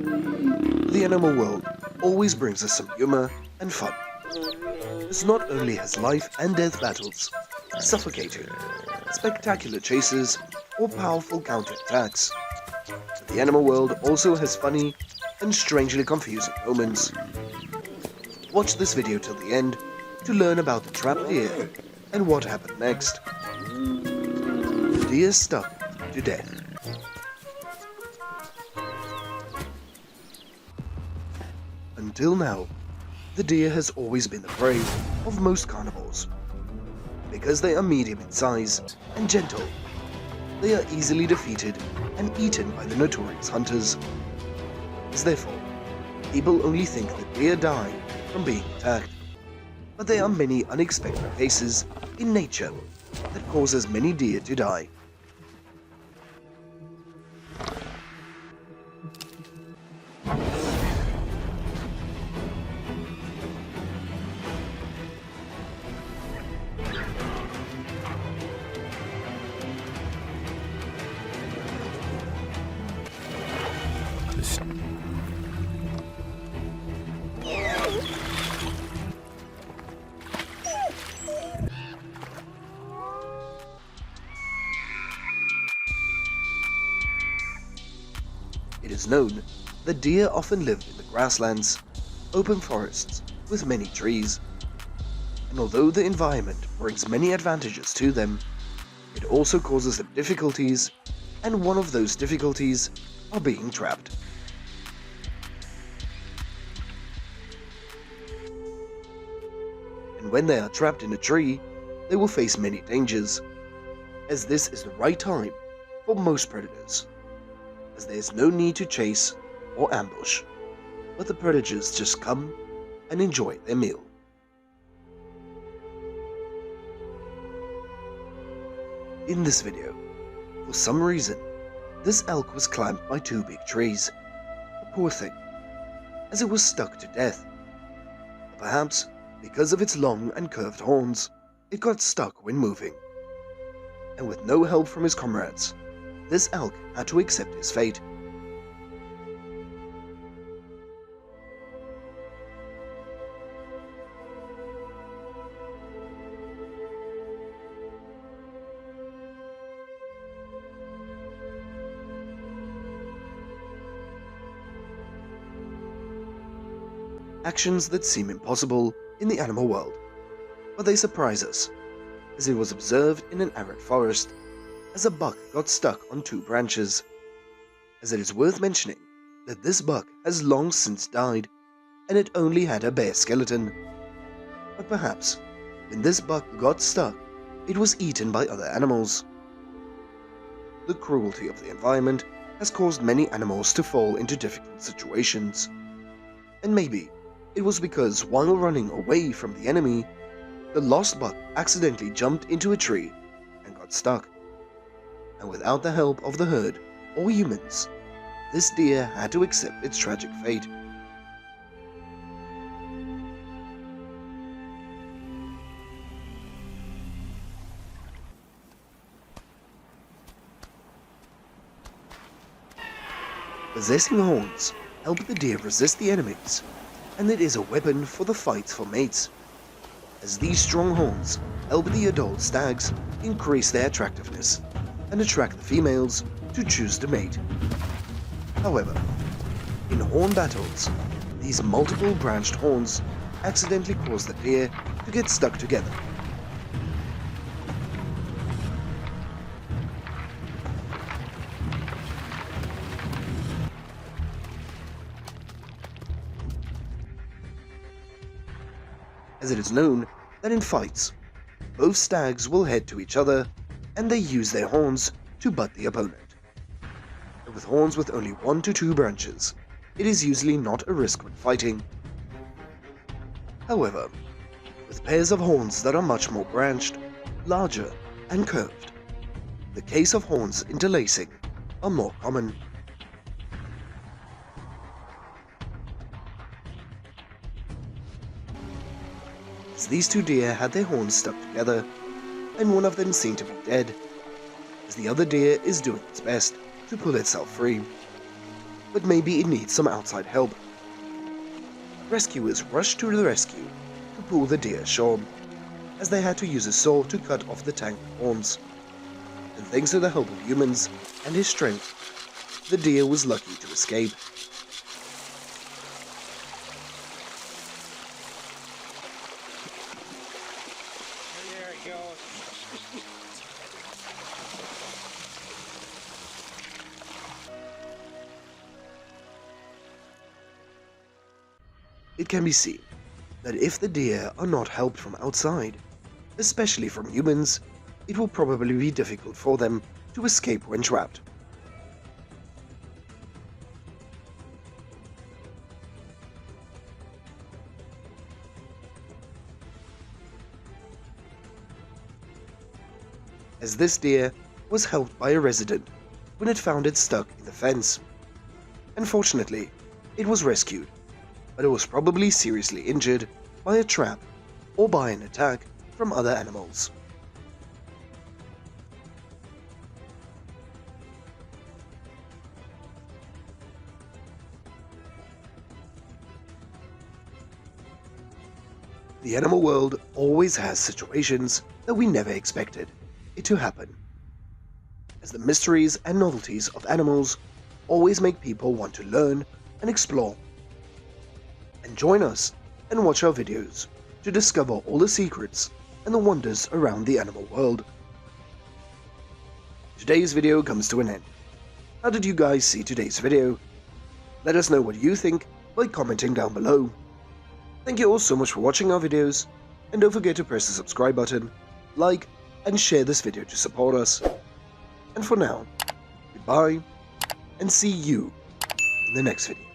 The animal world always brings us some humor and fun. This not only has life and death battles, suffocating, spectacular chases, or powerful counterattacks, but the animal world also has funny and strangely confusing moments. Watch this video till the end to learn about the trapped deer and what happened next. The deer stuck to death. Until now, the deer has always been the prey of most carnivores. Because they are medium in size and gentle, they are easily defeated and eaten by the notorious hunters. Therefore, people only think that deer die from being attacked. But there are many unexpected cases in nature that causes many deer to die. It is known that deer often live in the grasslands, open forests with many trees. And although the environment brings many advantages to them, it also causes them difficulties, and one of those difficulties are being trapped. And when they are trapped in a tree, they will face many dangers, as this is the right time for most predators, as there is no need to chase or ambush, but the predators just come and enjoy their meal. In this video, for some reason, this elk was clamped by two big trees. A poor thing, as it was stuck to death. Perhaps because of its long and curved horns, it got stuck when moving. And with no help from his comrades, this elk had to accept his fate. Actions that seem impossible in the animal world, but they surprise us, as it was observed in an arid forest, as a buck got stuck on two branches. As it is worth mentioning that this buck has long since died, and it only had a bare skeleton. But perhaps, when this buck got stuck, it was eaten by other animals. The cruelty of the environment has caused many animals to fall into difficult situations. And maybe it was because while running away from the enemy, the lost buck accidentally jumped into a tree and got stuck. And without the help of the herd or humans, this deer had to accept its tragic fate. Possessing horns help the deer resist the enemies, and it is a weapon for the fight for mates, as these strong horns help the adult stags increase their attractiveness and attract the females to choose to mate. However, in horn battles, these multiple branched horns accidentally cause the deer to get stuck together. As it is known that in fights, both stags will head to each other and they use their horns to butt the opponent. And with horns with only 1 to 2 branches, it is usually not a risk when fighting. However, with pairs of horns that are much more branched, larger and curved, the case of horns interlacing are more common. As these two deer had their horns stuck together, and one of them seemed to be dead, as the other deer is doing its best to pull itself free. but maybe it needs some outside help. Rescuers rushed to the rescue to pull the deer ashore, as they had to use a saw to cut off the tangled horns. And thanks to the help of humans and his strength, the deer was lucky to escape. There it goes. It can be seen that if the deer are not helped from outside, especially from humans, it will probably be difficult for them to escape when trapped. As this deer was helped by a resident when it found it stuck in the fence. Unfortunately, it was rescued, but it was probably seriously injured by a trap or by an attack from other animals. The animal world always has situations that we never expected it to happen, as the mysteries and novelties of animals always make people want to learn and explore. And join us and watch our videos to discover all the secrets and the wonders around the animal world. Today's video comes to an end. How did you guys see today's video? Let us know what you think by commenting down below. Thank you all so much for watching our videos, and don't forget to press the subscribe button, like, and share this video to support us. And for now, goodbye, and see you in the next video.